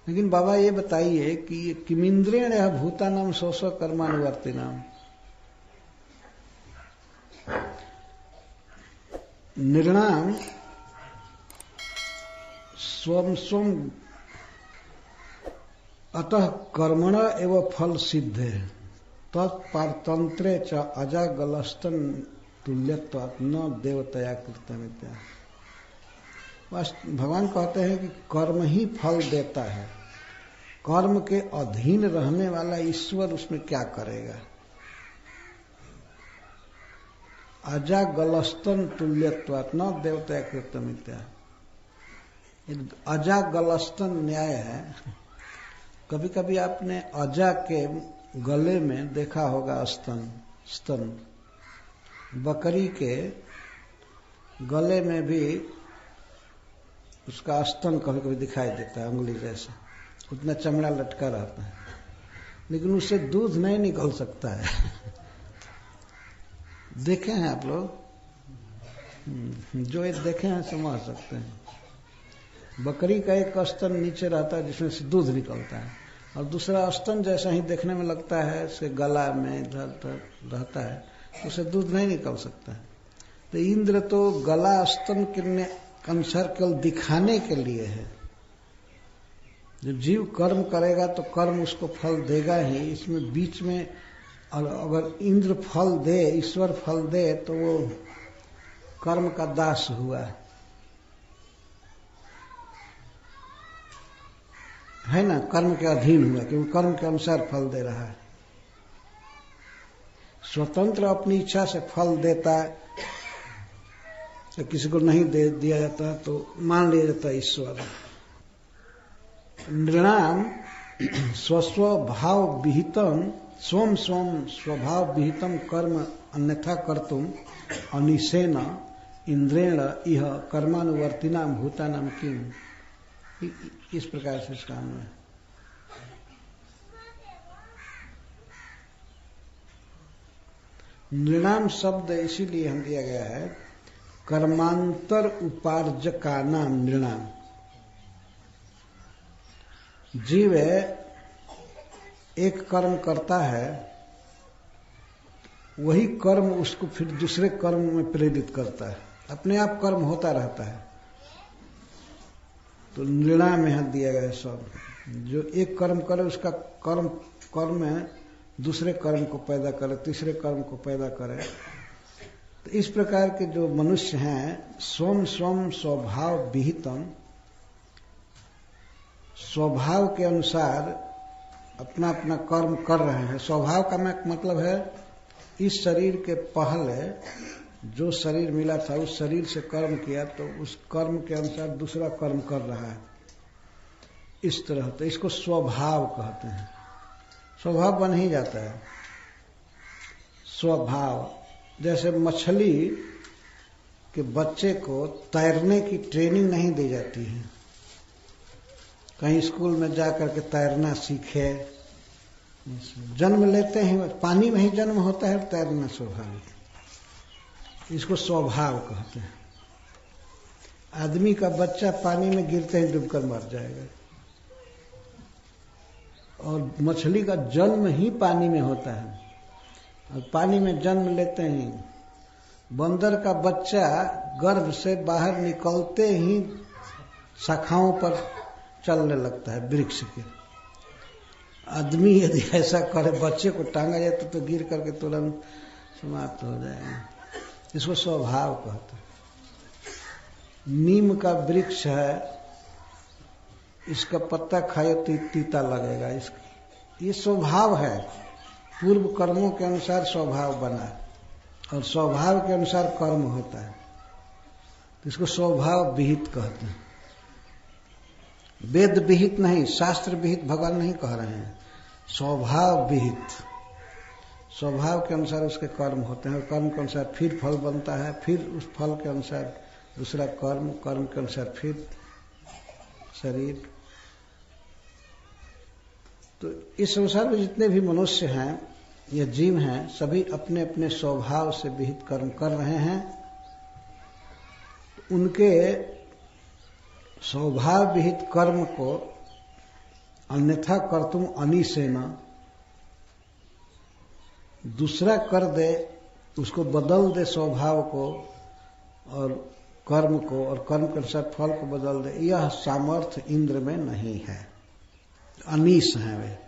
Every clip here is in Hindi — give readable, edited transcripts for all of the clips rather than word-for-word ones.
लेकिन बाबा ये बताइए कि किमिंद्रेण यह भूतानाम स्व स्व कर्मानुवर्तिनाम, निर्णाम स्वम स्वम अतः कर्मण एवं फल सिद्धे तत्पारतंत्रे च अजागलस्तन तुल्यत्वात् न देवतया कृतमित्या। भगवान कहते हैं कि कर्म ही फल देता है, कर्म के अधीन रहने वाला ईश्वर उसमें क्या करेगा। अजागलस्तन तुल्यत्वात् न देवतया कृतमित्या। अजागलस्तन न्याय है। कभी कभी आपने अजा के गले में देखा होगा स्तन, बकरी के गले में भी उसका स्तन कभी कभी दिखाई देता है, उंगली जैसा, उतना चमड़ा लटका रहता है, लेकिन उससे दूध नहीं निकल सकता है। देखे हैं आप लोग? जो ये देखे हैं समझ सकते हैं। बकरी का एक स्तन नीचे रहता है जिसमें से दूध निकलता है, और दूसरा स्तन जैसा ही देखने में लगता है, उसके गला में इधर रहता है, तो उसे दूध नहीं निकल सकता है। तो इंद्र तो गला स्तन के अनुसार केवल दिखाने के लिए है। जब जीव कर्म करेगा तो कर्म उसको फल देगा ही, इसमें बीच में अगर इंद्र फल दे, ईश्वर फल दे, तो वो कर्म का दास हुआ है ना, कर्म के अधीन हुआ, क्योंकि कर्म के अनुसार फल दे रहा है। स्वतंत्र अपनी इच्छा से फल देता है, तो किसी को नहीं दे दिया जाता तो मान लिया जाता है ईश्वर। नृणाम स्वस्व भाव विहितम स्वम स्वम स्वभाव विहितम कर्म अन्यथा कर्तुम अनिशेन इंद्रेण इह कर्मानुवर्तिनाम भूतानाम किम। इस प्रकार से इसका है। नृणाम शब्द इसीलिए हम दिया गया है, कर्मांतर उपार्जका नाम नृणाम। जीव एक कर्म करता है, वही कर्म उसको फिर दूसरे कर्म में प्रेरित करता है, अपने आप कर्म होता रहता है। तो नृणाम यहां दिया गया सब, जो एक कर्म करे उसका कर्म दूसरे कर्म को पैदा करे, तीसरे कर्म को पैदा करे। तो इस प्रकार के जो मनुष्य हैं, स्वम स्वम स्वभाव विहितम, स्वभाव के अनुसार अपना अपना कर्म कर रहे हैं। स्वभाव का मतलब है इस शरीर के पहले जो शरीर मिला था उस शरीर से कर्म किया, तो उस कर्म के अनुसार दूसरा कर्म कर रहा है, इस तरह। तो इसको स्वभाव कहते हैं। स्वभाव बन ही जाता है स्वभाव। जैसे मछली के बच्चे को तैरने की ट्रेनिंग नहीं दी जाती है, कहीं स्कूल में जाकर के तैरना सीखे, जन्म लेते हैं पानी में ही जन्म होता है, तैरना स्वाभाविक, इसको स्वभाव कहते हैं। आदमी का बच्चा पानी में गिरते ही डूबकर मर जाएगा, और मछली का जन्म ही पानी में होता है, और पानी में जन्म लेते ही बंदर का बच्चा गर्भ से बाहर निकलते ही शाखाओं पर चलने लगता है वृक्ष के। आदमी यदि ऐसा करे, बच्चे को टांगा जाए तो गिर करके तुरंत समाप्त हो जाएगा। इसको स्वभाव कहते हैं। नीम का वृक्ष है, इसका पत्ता खाए तो तीता लगेगा, इसका ये स्वभाव है। पूर्व कर्मों के अनुसार स्वभाव बना, और स्वभाव के अनुसार कर्म होता है, तो इसको स्वभाव विहित कहते हैं। वेद विहित नहीं, शास्त्र विहित भगवान नहीं कह रहे हैं, स्वभाव विहित। स्वभाव के अनुसार उसके कर्म होते हैं, और कर्म के अनुसार फिर फल बनता है, फिर उस फल के अनुसार दूसरा कर्म, कर्म के अनुसार फिर शरीर। तो इस संसार में जितने भी मनुष्य हैं या जीव हैं, सभी अपने अपने स्वभाव से विहित कर्म कर रहे हैं। उनके स्वभाव विहित कर्म को अन्यथा कर्तुम अनिसेन, दूसरा कर दे, उसको बदल दे स्वभाव को और कर्म को, और कर्म के अनुसार फल को बदल दे, यह सामर्थ्य इंद्र में नहीं है, अनीश है वे।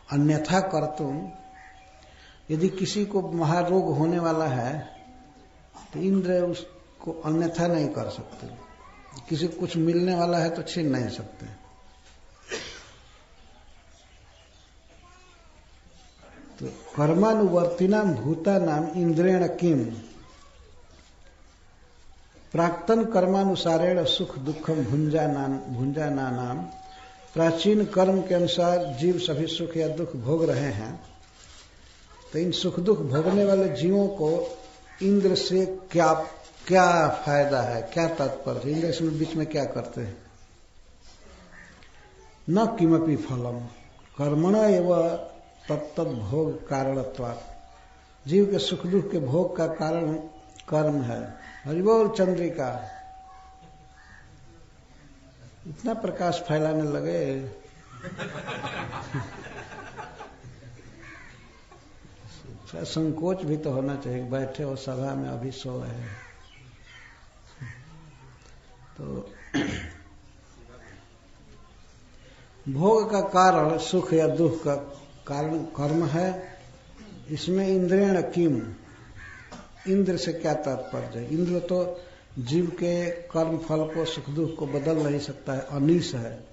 अन्यथा कर्तुम, यदि किसी को महारोग होने वाला है तो इंद्र उसको अन्यथा नहीं कर सकते, किसी को कुछ मिलने वाला है तो छीन नहीं सकते। तो कर्मानुवर्तिनाम भूतानाम इंद्रेण किम, प्राक्तन कर्मानुसारेण सुख दुखम भुंजानानाम, प्राचीन कर्म के अनुसार जीव सभी सुख या दुख भोग रहे हैं, तो इन सुख दुख भोगने वाले जीवों को इंद्र से क्या क्या फायदा है, क्या तात्पर्य, इंद्र इसमें बीच में क्या करते हैं। न किमपि फलम कर्मण एवं तत्त भोग कारणत्वात्, जीव के सुख दुख के भोग का कारण कर्म है। हरिबोल चंद्रिका, इतना प्रकाश फैलाने लगे। संकोच भी तो होना चाहिए, बैठे हो सभा में अभी सो है तो भोग का कारण सुख या दुख का कारण कर्म है। इसमें इंद्रेण किम, इंद्र से क्या तात्पर्य है। इंद्र तो जीव के कर्म फल को सुख दुख को बदल नहीं सकता है, अनीश है,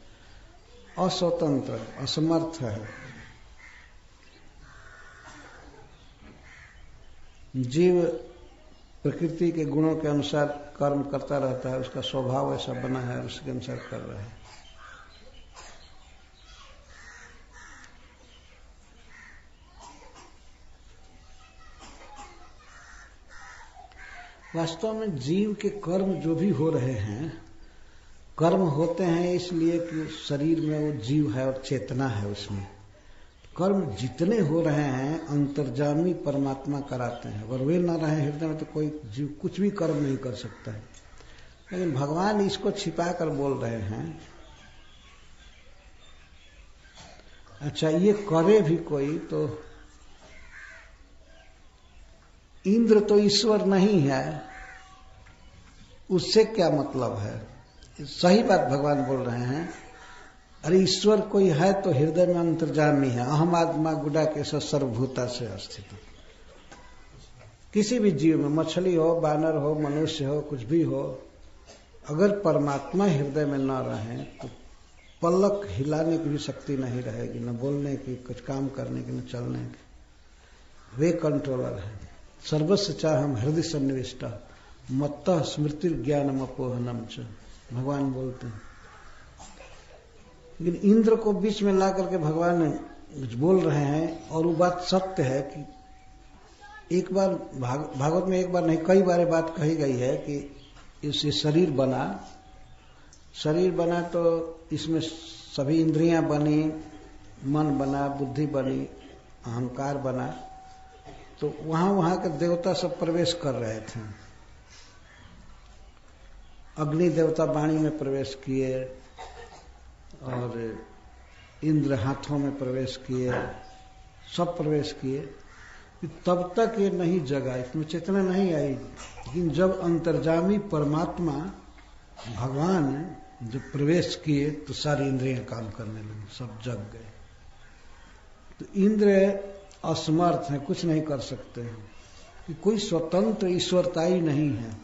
अस्वतंत्र, असमर्थ है। जीव प्रकृति के गुणों के अनुसार कर्म करता रहता है, उसका स्वभाव ऐसा बना है, उसके अनुसार कर रहा है। वास्तव में जीव के कर्म जो भी हो रहे हैं, कर्म होते हैं इसलिए कि शरीर में वो जीव है और चेतना है उसमें। कर्म जितने हो रहे हैं अंतर्जामी परमात्मा कराते हैं, अगर वे न रहे हृदय में तो कोई जीव कुछ भी कर्म नहीं कर सकता है। लेकिन भगवान इसको छिपा कर बोल रहे हैं। अच्छा, ये करे भी कोई तो इंद्र तो ईश्वर नहीं है, उससे क्या मतलब है। सही बात भगवान बोल रहे हैं। अरे ईश्वर कोई है तो हृदय में अंतर्जामी है। अहम आत्मा गुडा के सर्वभूता से स्थित। किसी भी जीव में, मछली हो, बानर हो, मनुष्य हो, कुछ भी हो, अगर परमात्मा हृदय में न रहे तो पलक हिलाने की भी शक्ति नहीं रहेगी, न बोलने की, कुछ काम करने की, न चलने की। वे कंट्रोलर है। सर्वस्व चाहम हृदय सन्निविष्टा मत्तः स्मृति ज्ञानम अपोहनम च, भगवान बोलते हैं। लेकिन इंद्र को बीच में ला करके भगवान बोल रहे हैं, और वो बात सत्य है कि एक बार भागवत में एक बार नहीं कई बार बात कही गई है कि इससे शरीर बना तो इसमें सभी इंद्रियां बनी, मन बना, बुद्धि बनी, अहंकार बना। तो वहां के देवता सब प्रवेश कर रहे थे। अग्नि देवता वाणी में प्रवेश किए और इंद्र हाथों में प्रवेश किए, सब प्रवेश किए। तब तक ये नहीं जगा, इसमें चेतना नहीं आई। लेकिन जब अंतर्जामी परमात्मा भगवान जब प्रवेश किए तो सारी इंद्रियां काम करने लगी, सब जग गए। तो इंद्र असमर्थ है, कुछ नहीं कर सकते हैं कि कोई स्वतंत्र ईश्वरताई नहीं है।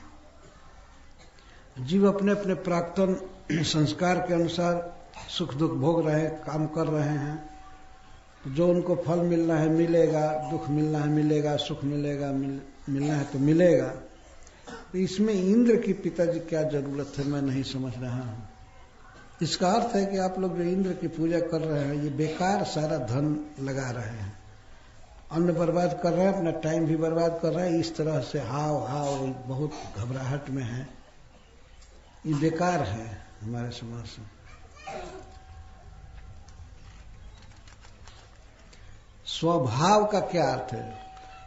जीव अपने अपने प्राक्तन संस्कार के अनुसार सुख दुख भोग रहे हैं, काम कर रहे हैं। तो जो उनको फल मिलना है मिलेगा, दुख मिलना है मिलेगा, सुख मिलेगा मिलना है तो मिलेगा। तो इसमें इंद्र की पिताजी क्या जरूरत है, मैं नहीं समझ रहा हूं। इसका अर्थ है कि आप लोग जो इंद्र की पूजा कर रहे हैं ये बेकार सारा धन लगा रहे हैं, अन्न बर्बाद कर रहे हैं, अपना टाइम भी बर्बाद कर रहे हैं। इस तरह से हाव बहुत घबराहट में है, ये बेकार है हमारे समाज से। स्वभाव का क्या अर्थ है?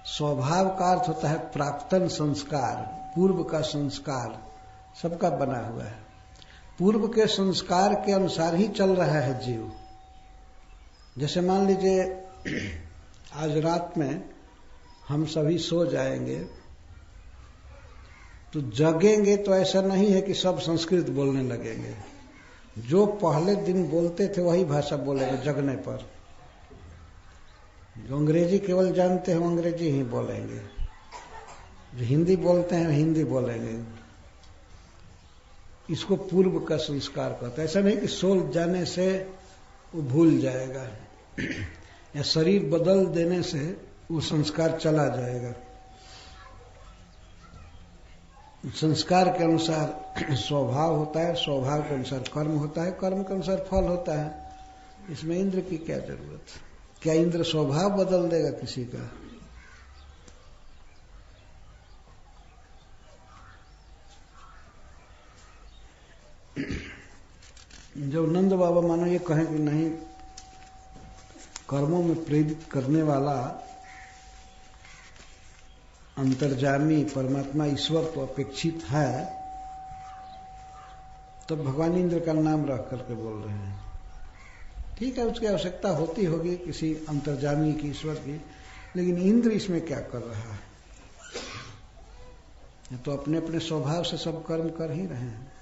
स्वभाव का अर्थ होता है प्राक्तन संस्कार, पूर्व का संस्कार सबका बना हुआ है। पूर्व के संस्कार के अनुसार ही चल रहा है जीव। जैसे मान लीजिए आज रात में हम सभी सो जाएंगे, तो जगेंगे तो ऐसा नहीं है कि सब संस्कृत बोलने लगेंगे। जो पहले दिन बोलते थे वही भाषा बोलेंगे जगने पर। जो अंग्रेजी केवल जानते हैं वो अंग्रेजी ही बोलेंगे, जो हिंदी बोलते हैं हिंदी बोलेंगे। इसको पूर्व का संस्कार कहते हैं। ऐसा नहीं कि सो जाने से वो भूल जाएगा या शरीर बदल देने से वो संस्कार चला जाएगा। संस्कार के अनुसार स्वभाव होता है, स्वभाव के अनुसार कर्म होता है, कर्म के अनुसार फल होता है। इसमें इंद्र की क्या जरूरत है? क्या इंद्र स्वभाव बदल देगा किसी का? जब नंद बाबा मानो ये कहें कि नहीं, कर्मों में प्रेरित करने वाला अंतर्जामी परमात्मा ईश्वर तो अपेक्षित है, तो भगवान इंद्र का नाम रख करके बोल रहे हैं। ठीक है, उसकी आवश्यकता होती होगी किसी अंतर्जामी की, ईश्वर की, लेकिन इंद्र इसमें क्या कर रहा है? तो अपने अपने स्वभाव से सब कर्म कर ही रहे हैं।